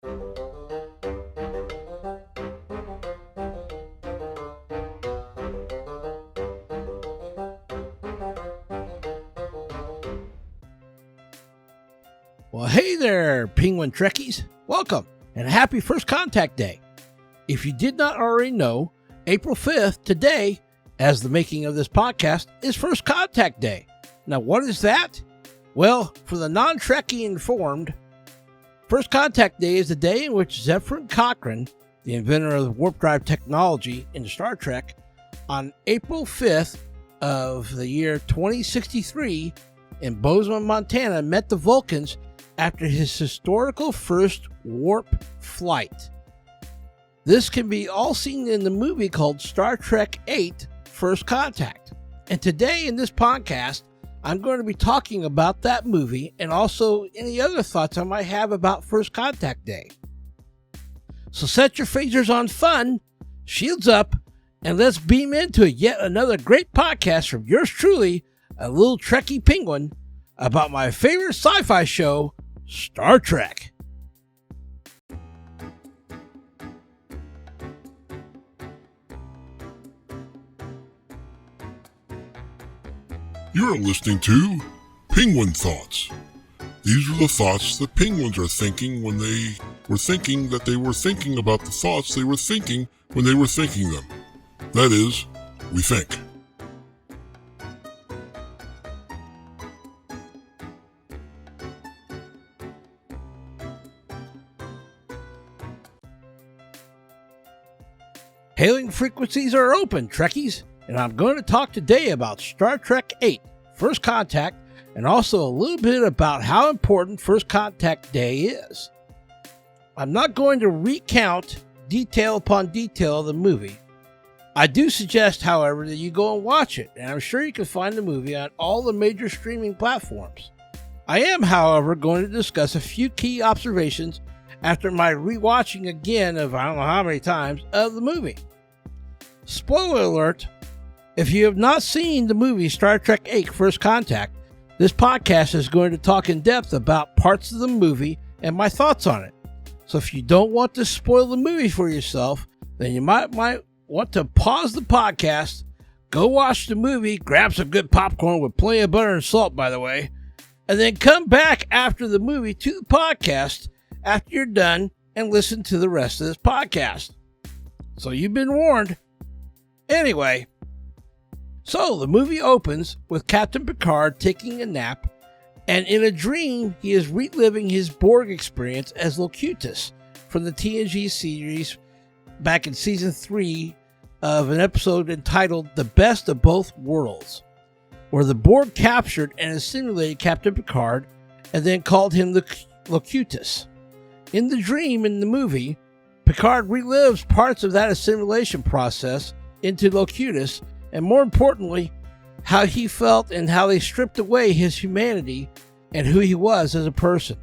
Well, hey there, Penguin Trekkies. Welcome, and happy First Contact Day. If you did not already know, April 5th, today, as the making of this podcast, is First Contact Day. Now, what is that? Well, for the non-Trekkie informed, First Contact Day is the day in which Zefram Cochrane, the inventor of the warp drive technology in Star Trek, on April 5th of the year 2063 in Bozeman, Montana, met the Vulcans after his historical first warp flight. This can be all seen in the movie called Star Trek VIII, First Contact. And today in this podcast, I'm going to be talking about that movie and also any other thoughts I might have about First Contact Day. So set your phasers on fun, shields up, and let's beam into yet another great podcast from yours truly, a little Trekkie penguin, about my favorite sci-fi show, Star Trek. You're listening to Penguin Thoughts. These are the thoughts that penguins are thinking when they were thinking that they were thinking about the thoughts they were thinking when they were thinking them. That is, we think. Hailing frequencies are open, Trekkies, and I'm going to talk today about Star Trek VIII, First Contact, and also a little bit about how important First Contact Day is. I'm not going to recount detail upon detail of the movie. I do suggest, however, that you go and watch it, and I'm sure you can find the movie on all the major streaming platforms. I am, however, going to discuss a few key observations after my rewatching again of I don't know how many times of the movie. Spoiler alert, if you have not seen the movie Star Trek VIII First Contact, this podcast is going to talk in depth about parts of the movie and my thoughts on it. So if you don't want to spoil the movie for yourself, then you might want to pause the podcast, go watch the movie, grab some good popcorn with plenty of butter and salt, by the way, and then come back after the movie to the podcast after you're done and listen to the rest of this podcast. So you've been warned. Anyway, so the movie opens with Captain Picard taking a nap, and in a dream, he is reliving his Borg experience as Locutus from the TNG series back in Season 3 of an episode entitled The Best of Both Worlds, where the Borg captured and assimilated Captain Picard and then called him the Locutus. In the dream in the movie, Picard relives parts of that assimilation process into Locutus, and more importantly, how he felt and how they stripped away his humanity and who he was as a person.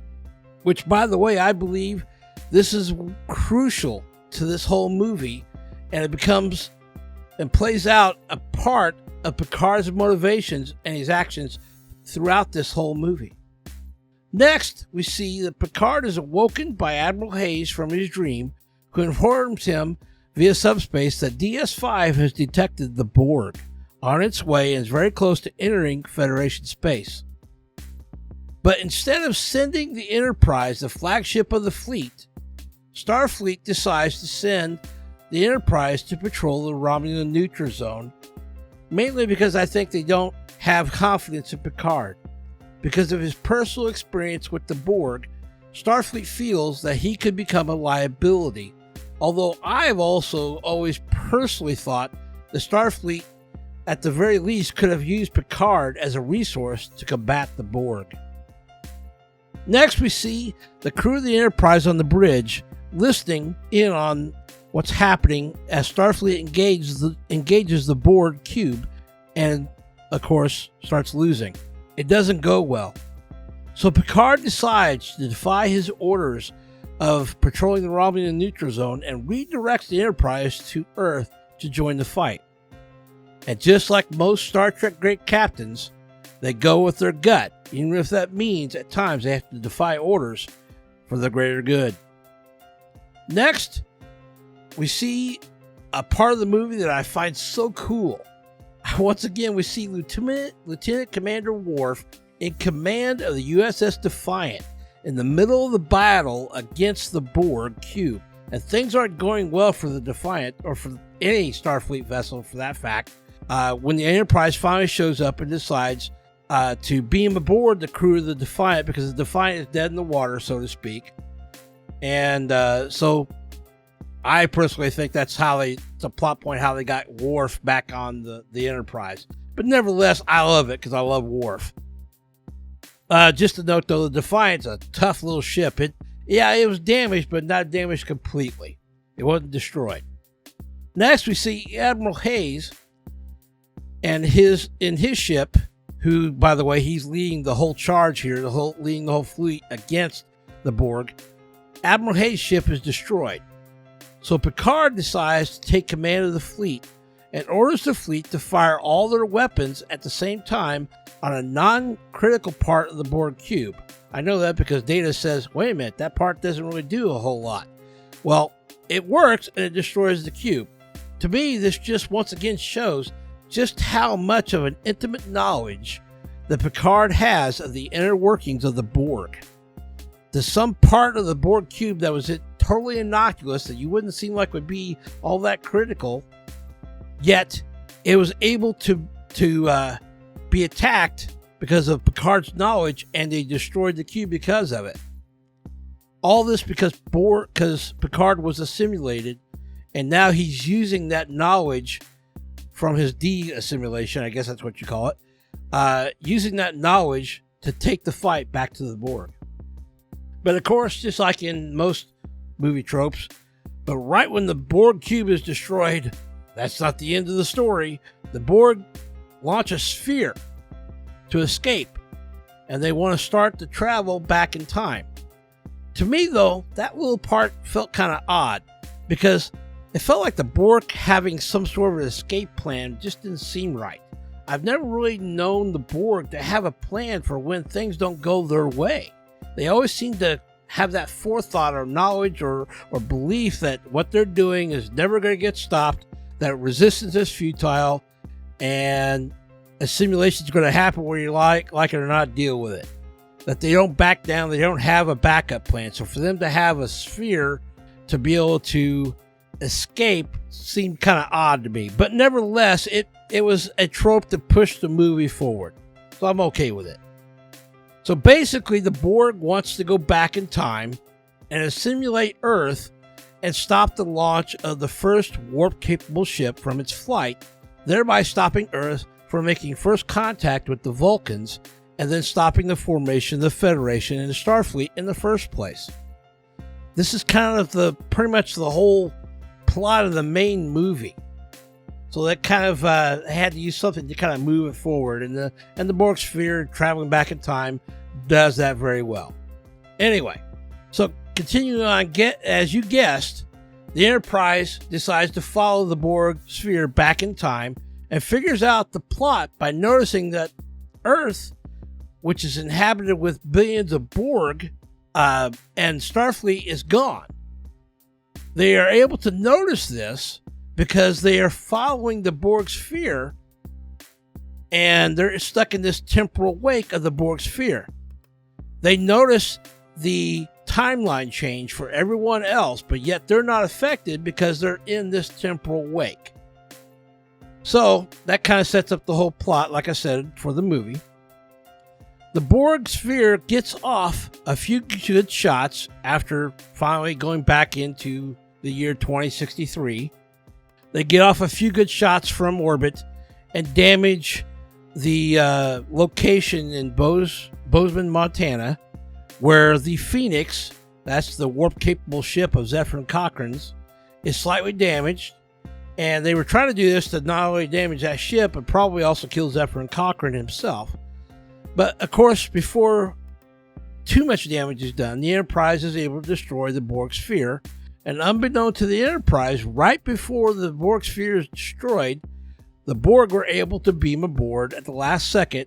Which, by the way, I believe this is crucial to this whole movie, and it becomes and plays out a part of Picard's motivations and his actions throughout this whole movie. Next, we see that Picard is awoken by Admiral Hayes from his dream, who informs him via subspace that DS5 has detected the Borg on its way and is very close to entering Federation space. But instead of sending the Enterprise, the flagship of the fleet, Starfleet decides to send the Enterprise to patrol the Romulan neutral zone, mainly because I think they don't have confidence in Picard. Because of his personal experience with the Borg, Starfleet feels that he could become a liability. Although I've also always personally thought the Starfleet, at the very least, could have used Picard as a resource to combat the Borg. Next, we see the crew of the Enterprise on the bridge, listening in on what's happening as Starfleet engages the Borg cube and, of course, starts losing. It doesn't go well. So Picard decides to defy his orders of patrolling the Romulan neutral zone and redirects the Enterprise to Earth to join the fight. And just like most Star Trek great captains, they go with their gut, even if that means at times they have to defy orders for the greater good. Next, we see a part of the movie that I find so cool. Once again, we see Lieutenant Commander Worf in command of the USS Defiant in the middle of the battle against the Borg cube. And things aren't going well for the Defiant, or for any Starfleet vessel for that fact, when the Enterprise finally shows up and decides to beam aboard the crew of the Defiant, because the Defiant is dead in the water, so to speak. And so I personally think it's a plot point how they got Worf back on the Enterprise. But nevertheless, I love it because I love Worf. Just to note, though, the Defiant's a tough little ship. It was damaged, but not damaged completely. It wasn't destroyed. Next, we see Admiral Hayes and in his ship, who, by the way, he's leading the whole charge here, leading the whole fleet against the Borg. Admiral Hayes' ship is destroyed. So Picard decides to take command of the fleet and orders the fleet to fire all their weapons at the same time on a non-critical part of the Borg cube. I know that because Data says, wait a minute, that part doesn't really do a whole lot. Well, it works and it destroys the cube. To me, this just once again shows just how much of an intimate knowledge that Picard has of the inner workings of the Borg. There's some part of the Borg cube that was totally innocuous that you wouldn't seem like would be all that critical, yet it was able to be attacked because of Picard's knowledge, and they destroyed the cube because of it. All this because Picard was assimilated, and now he's using that knowledge from his de-assimilation, I guess that's what you call it, using that knowledge to take the fight back to the Borg. But of course, just like in most movie tropes, but right when the Borg cube is destroyed, that's not the end of the story. The Borg launch a sphere to escape, and they want to start to travel back in time. To me, though, that little part felt kind of odd, because it felt like the Borg having some sort of an escape plan just didn't seem right. I've never really known the Borg to have a plan for when things don't go their way. They always seem to have that forethought or knowledge or belief that what they're doing is never going to get stopped, that resistance is futile, and a simulation is going to happen where you like it or not, deal with it. That they don't back down, they don't have a backup plan. So for them to have a sphere to be able to escape seemed kind of odd to me. But nevertheless, it was a trope to push the movie forward. So I'm okay with it. So basically, the Borg wants to go back in time and assimilate Earth and stop the launch of the first warp-capable ship from its flight, thereby stopping Earth from making first contact with the Vulcans and then stopping the formation of the Federation and the Starfleet in the first place. This is kind of pretty much the whole plot of the main movie. So that kind of had to use something to kind of move it forward, and the Borg sphere traveling back in time does that very well. Anyway, so continuing on, as you guessed, the Enterprise decides to follow the Borg sphere back in time and figures out the plot by noticing that Earth, which is inhabited with billions of Borg, and Starfleet is gone. They are able to notice this because they are following the Borg sphere, and they're stuck in this temporal wake of the Borg sphere. They notice the timeline change for everyone else, but yet they're not affected because they're in this temporal wake. So that kind of sets up the whole plot, like I said, for the movie. The Borg sphere gets off a few good shots after finally going back into the year 2063. They get off a few good shots from orbit and damage the location in Bozeman, Montana, where the Phoenix, that's the warp-capable ship of Zephyr Cochrane's, is slightly damaged. And they were trying to do this to not only damage that ship, but probably also kill Zephyr Cochrane himself. But, of course, before too much damage is done, the Enterprise is able to destroy the Borg sphere. And unbeknown to the Enterprise, right before the Borg sphere is destroyed, the Borg were able to beam aboard at the last second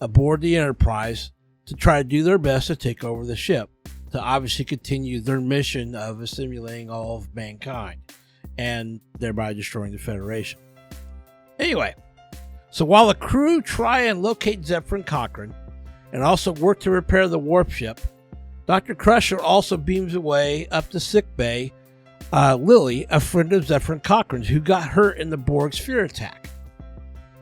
aboard the Enterprise to try to do their best to take over the ship. to obviously continue their mission of assimilating all of mankind and thereby destroying the Federation. Anyway, so while the crew try and locate Zephyr and Cochrane and also work to repair the warp ship, Dr. Crusher also beams away up to sickbay Lily, a friend of Zephyr and Cochrane's, who got hurt in the Borg sphere attack.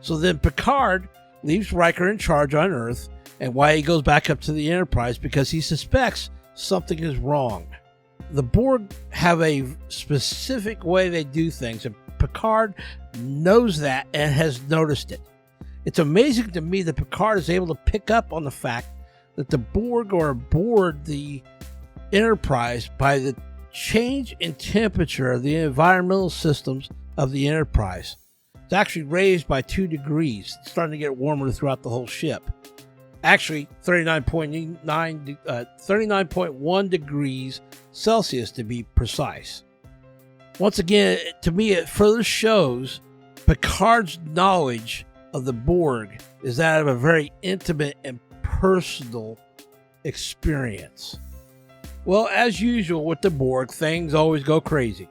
So then Picard leaves Riker in charge on Earth, and why he goes back up to the Enterprise because he suspects something is wrong. The Borg have a specific way they do things, and Picard knows that and has noticed it. It's amazing to me that Picard is able to pick up on the fact that the Borg are aboard the Enterprise by the change in temperature of the environmental systems of the Enterprise. It's actually raised by 2 degrees. It's starting to get warmer throughout the whole ship. Actually, 39.1 degrees Celsius to be precise. Once again, to me, it further shows Picard's knowledge of the Borg is that of a very intimate and personal experience. Well, as usual with the Borg, things always go crazy.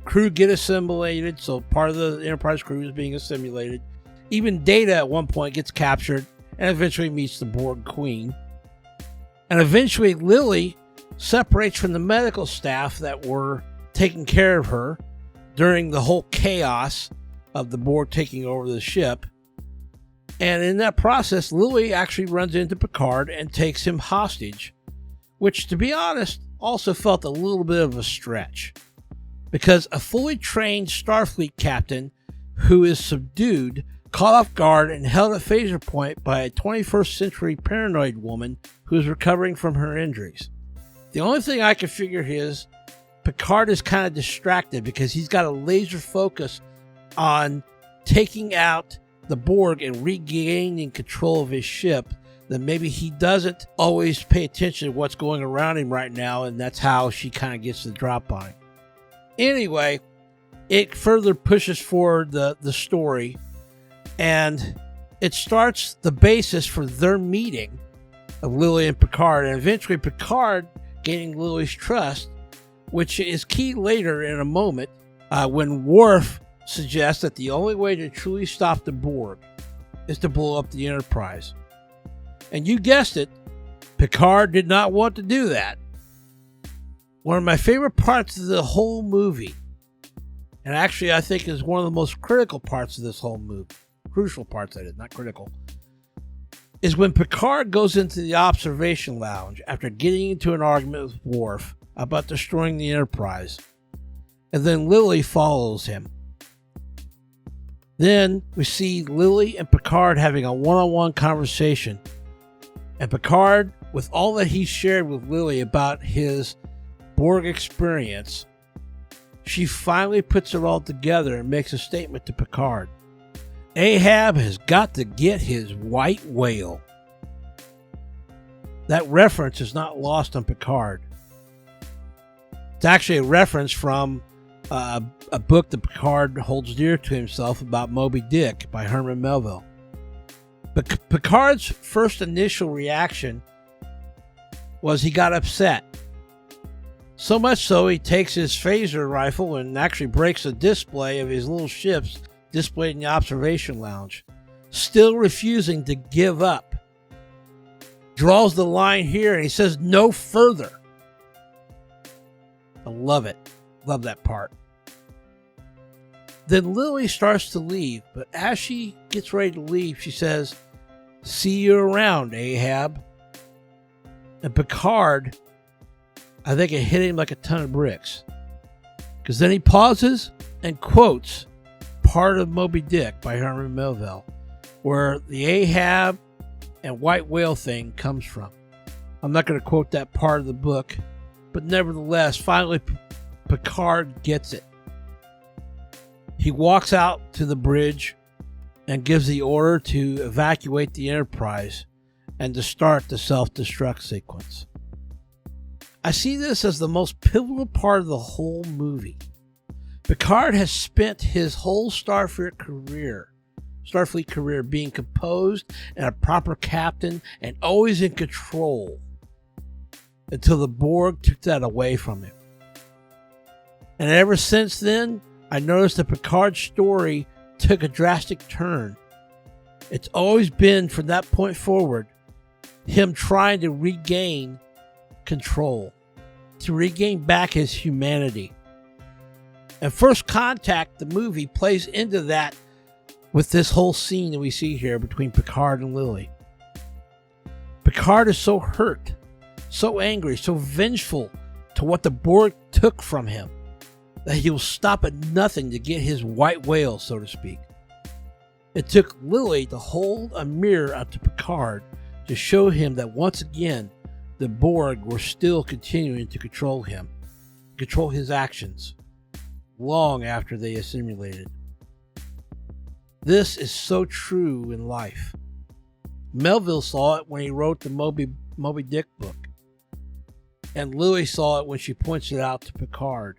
Crew get assimilated, so part of the Enterprise crew is being assimilated. Even Data at one point gets captured and eventually meets the Borg Queen. And eventually Lily separates from the medical staff that were taking care of her during the whole chaos of the Borg taking over the ship. And in that process, Lily actually runs into Picard and takes him hostage, which, to be honest, also felt a little bit of a stretch. Because a fully trained Starfleet captain who is subdued, caught off guard, and held at phaser point by a 21st century paranoid woman who is recovering from her injuries. The only thing I can figure is Picard is kind of distracted because he's got a laser focus on taking out the Borg and regaining control of his ship, that maybe he doesn't always pay attention to what's going around him right now, and that's how she kind of gets the drop on him. Anyway, it further pushes forward the story, and it starts the basis for their meeting of Lily and Picard, and eventually Picard gaining Lily's trust, which is key later in a moment when Worf suggests that the only way to truly stop the Borg is to blow up the Enterprise. And you guessed it, Picard did not want to do that. One of my favorite parts of the whole movie, and actually I think is one of the most critical parts of this whole movie, crucial parts that is, not critical, is when Picard goes into the observation lounge after getting into an argument with Worf about destroying the Enterprise, and then Lily follows him. Then we see Lily and Picard having a one-on-one conversation, and Picard, with all that he shared with Lily about his Borg experience, she finally puts it all together and makes a statement to Picard. Ahab has got to get his white whale. That reference is not lost on Picard. It's actually a reference from a book that Picard holds dear to himself about Moby Dick by Herman Melville. But Picard's first initial reaction was he got upset. So much so he takes his phaser rifle and actually breaks a display of his little ships displayed in the observation lounge, still refusing to give up. Draws the line here and he says no further. I love it. Love that part. Then Lily starts to leave, but as she gets ready to leave, she says, "See you around, Ahab." And Picard, I think it hit him like a ton of bricks. Because then he pauses and quotes part of Moby Dick by Herman Melville, where the Ahab and white whale thing comes from. I'm not going to quote that part of the book, but nevertheless, finally Picard gets it. He walks out to the bridge and gives the order to evacuate the Enterprise and to start the self-destruct sequence. I see this as the most pivotal part of the whole movie. Picard has spent his whole Starfleet career being composed and a proper captain and always in control. until the Borg took that away from him. And ever since then, I noticed that Picard's story took a drastic turn. It's always been, from that point forward, him trying to regain control, to regain back his humanity. And First Contact, the movie, plays into that with this whole scene that we see here between Picard and Lily. Picard is so hurt, so angry, so vengeful to what the Borg took from him, that he will stop at nothing to get his white whale, so to speak. It took Lily to hold a mirror up to Picard to show him that once again, the Borg were still continuing to control him, control his actions, long after they assimilated. This is so true in life. Melville saw it when he wrote the Moby Dick book, and Lily saw it when she points it out to Picard.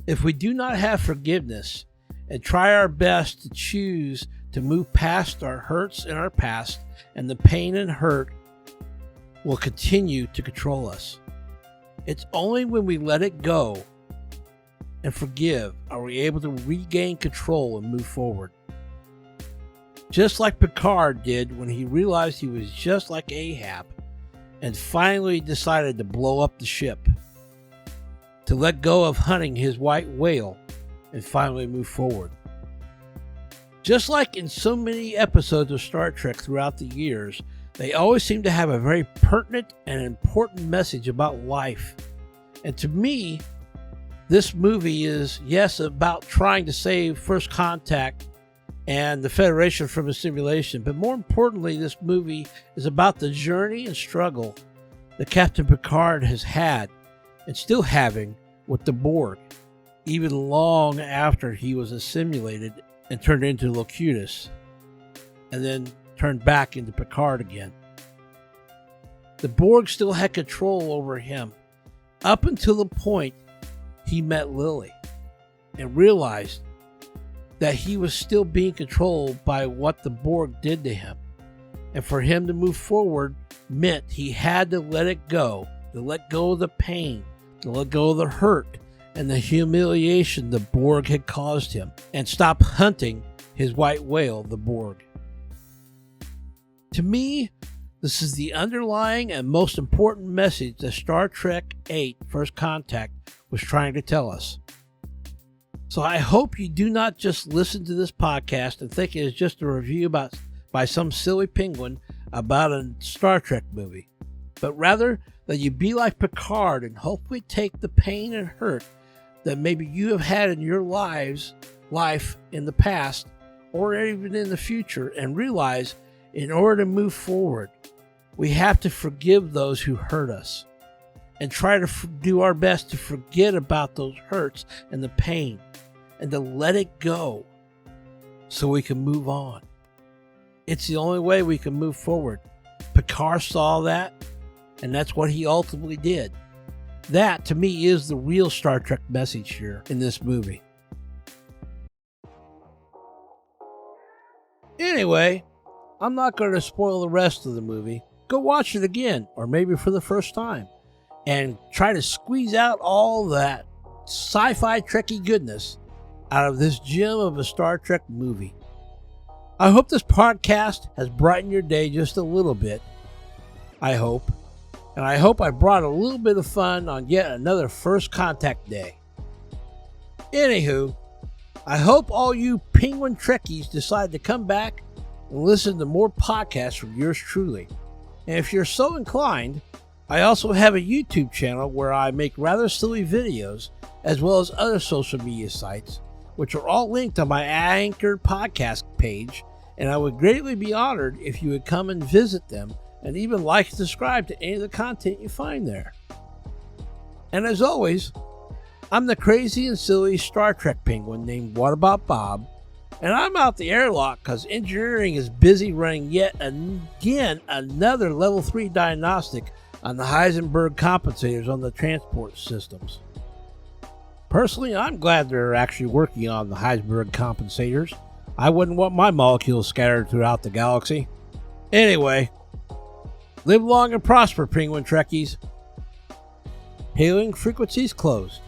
If we do not have forgiveness and try our best to choose to move past our hurts in our past, and the pain and hurt will continue to control us. It's only when we let it go and forgive are we able to regain control and move forward. Just like Picard did when he realized he was just like Ahab and finally decided to blow up the ship, to let go of hunting his white whale and finally move forward. Just like in so many episodes of Star Trek throughout the years, they always seem to have a very pertinent and important message about life. And to me, this movie is, yes, about trying to save First Contact and the Federation from a simulation, but more importantly, this movie is about the journey and struggle that Captain Picard has had and still having with the Borg, even long after he was assimilated and turned into Locutus, and then turned back into Picard again. The Borg still had control over him up until the point he met Lily and realized that he was still being controlled by what the Borg did to him. And for him to move forward meant he had to let it go, to let go of the pain, to let go of the hurt and the humiliation the Borg had caused him, and stop hunting his white whale, the Borg. To me, this is the underlying and most important message that Star Trek VIII First Contact was trying to tell us. So I hope you do not just listen to this podcast and think it is just a review by some silly penguin about a Star Trek movie, but rather that you be like Picard and hopefully take the pain and hurt that maybe you have had in your life in the past or even in the future, and realize in order to move forward, we have to forgive those who hurt us and try to do our best to forget about those hurts and the pain and to let it go so we can move on. It's the only way we can move forward. Picard saw that, and that's what he ultimately did. That, to me, is the real Star Trek message here in this movie. Anyway, I'm not going to spoil the rest of the movie. Go watch it again, or maybe for the first time, and try to squeeze out all that sci-fi Trekkie goodness out of this gem of a Star Trek movie. I hope this podcast has brightened your day just a little bit. I hope. And I hope I brought a little bit of fun on yet another First Contact Day. Anywho, I hope all you Penguin Trekkies decide to come back and listen to more podcasts from yours truly. And if you're so inclined, I also have a YouTube channel where I make rather silly videos, as well as other social media sites, which are all linked on my Anchor podcast page, and I would greatly be honored if you would come and visit them and even like and subscribe to any of the content you find there. And as always, I'm the crazy and silly Star Trek penguin named WhataboutBob, and I'm out the airlock because engineering is busy running yet again another level 3 diagnostic on the Heisenberg compensators on the transport systems. Personally, I'm glad they're actually working on the Heisenberg compensators. I wouldn't want my molecules scattered throughout the galaxy. Anyway, Live long and prosper, Penguin Trekkies. Hailing frequencies closed.